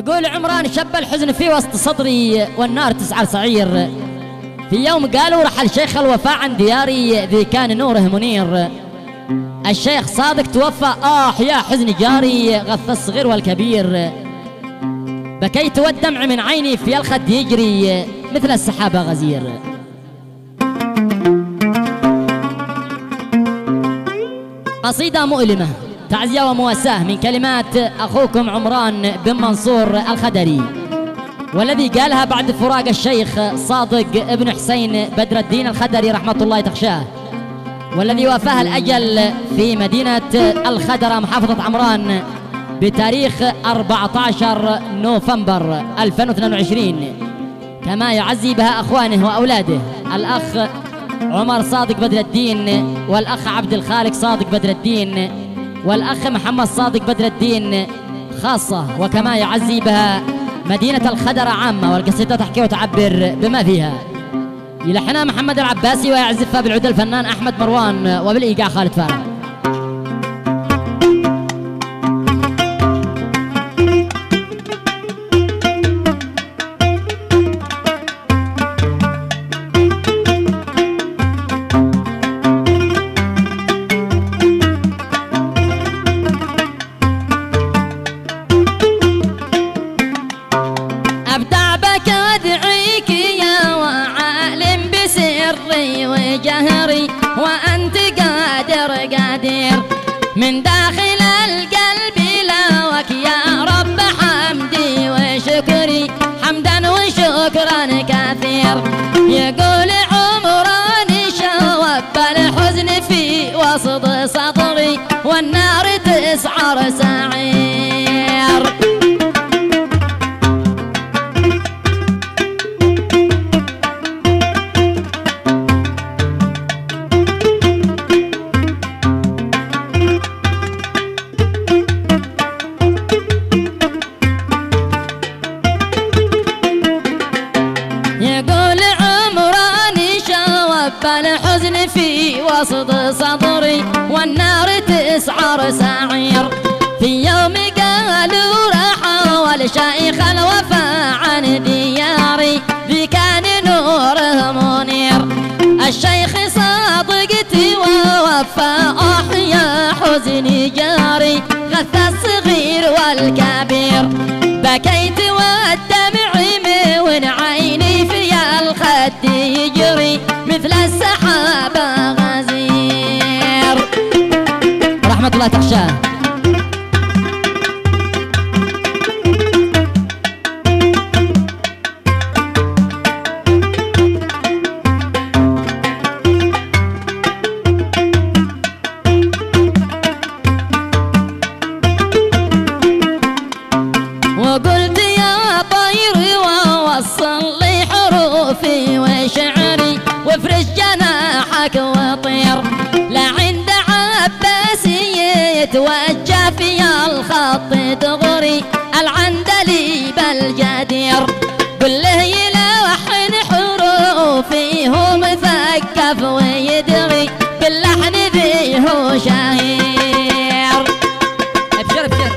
يقول عمران شب الحزن في وسط صدري والنار تسعر سعير. في يوم قالوا رحل شيخ الوفاء عن دياري ذي كان نوره منير. الشيخ صادق توفى يا حزن جاري غث الصغير والكبير. بكيت والدمع من عيني في الخد يجري مثل السحابة غزير. قصيدة مؤلمة تعزية ومواساة من كلمات أخوكم عمران بن منصور الخدري، والذي قالها بعد فراق الشيخ صادق ابن حسين بدر الدين الخدري رحمة الله تخشاه، والذي وافاه الأجل في مدينة الخدرة محافظة عمران بتاريخ 14 نوفمبر 2022، كما يعزي بها أخوانه وأولاده الأخ عمر صادق بدر الدين والأخ عبد الخالق صادق بدر الدين والأخ محمد صادق بدر الدين خاصة، وكما يعزي بها مدينة الخدرة عامة. والقصيدة تحكي وتعبر بما فيها. يلحنها محمد العباسي ويعزفها بالعود الفنان أحمد مروان وبالإيقاع خالد فارغ. وأنت قادر من داخل القلب لوك يا رب حمدي وشكري حمدا وشكرا كثير. يقول عمران شوب الحزن في وسط صدري والنار تسعر سعير. الحزن في وسط صدري والنار تسعر سعير. في يوم قالوا رحل شيخ الوفاء عن دياري ذي كان نوره منير. الشيخ صادق توفى يا حزني جاري غث الصغير والكبير. بكيت والدمع من عيني في الخد يجري مثل السحابة غزير. رحمة الله تخشاه. وقلت يا طير ووصل لي حروفي وشعري وافرش جناحك وطير لعند عباسي يتوجه في الخط دغري العندليب الجدير. قل له يلحن حروفي هو مثقف ويدغي باللحن ذي هو شهير. ابشر ابشر.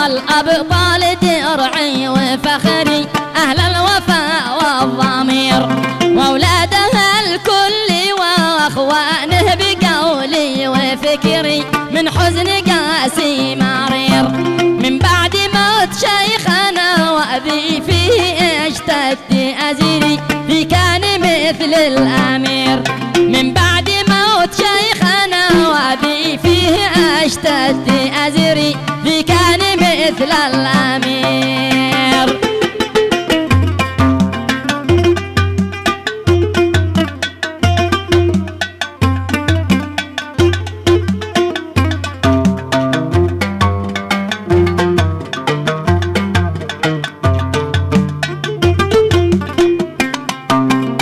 الأبطال درعي وفخري أهل الوفاء والضمير وأولادها الكل وأخوانه بقولي وفكري من حزن قاسي مرير. من بعد موت شيخنا وأبي فيه اشتد أزري ذي كان مثل الأمير. من بعد موت شيخنا وأبي فيه اشتد أزري ذي كان مثل الأمير.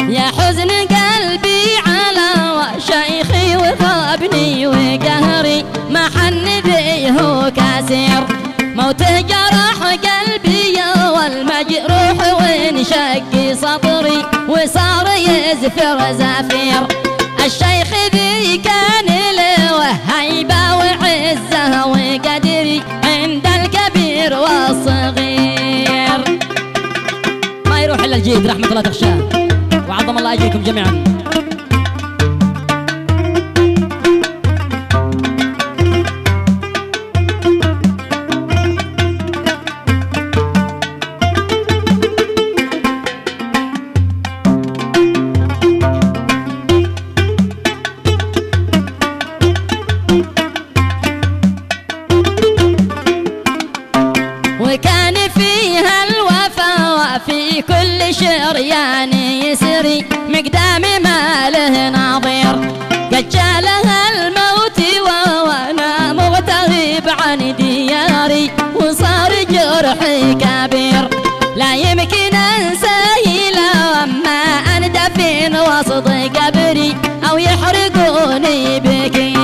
يا حزن قلبي على شيخي وغابني وقهر أسير. موته جرح قلبي والمجروح وانشق صدري وصار يزفر زفير. الشيخ ذي كان له هيبة وعزة وقدري عند الكبير والصغير. ما يروح إلا الجيد رحمة الله تخشاه وعظم الله أجركم جميعا. وكان فيها الوفاء في كل شريان يسري مقدام ما له نظير. قد جالها الموت وانا مغترب عن دياري وصار جرحي كبير. لا يمكن انساه لما اندفن وسط قبري او يحرقوني بكير.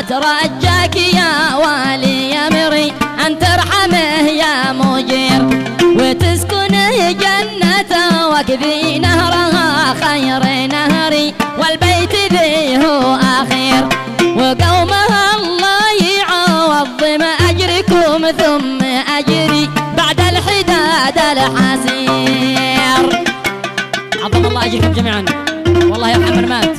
رجاك يا والي أمري أن ترحمه يا مجير وتسكنه جنة وكذي نهرها خير نهري والبيت ذي هو أخير. وقومها الله يعوض أجركم ثم أجري بعد الحداد الحسير. عظم الله أجركم جميعا والله يرحم من مات.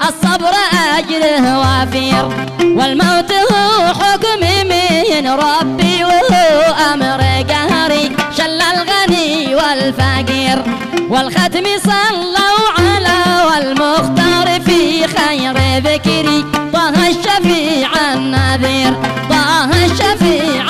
الصبر أجره وافير والموت هو حكم من ربي وهو أمر قهري. شل الغني والفقير والختم صلوا على والمختار في خير ذكري طه الشفيع النذير طه الشفيع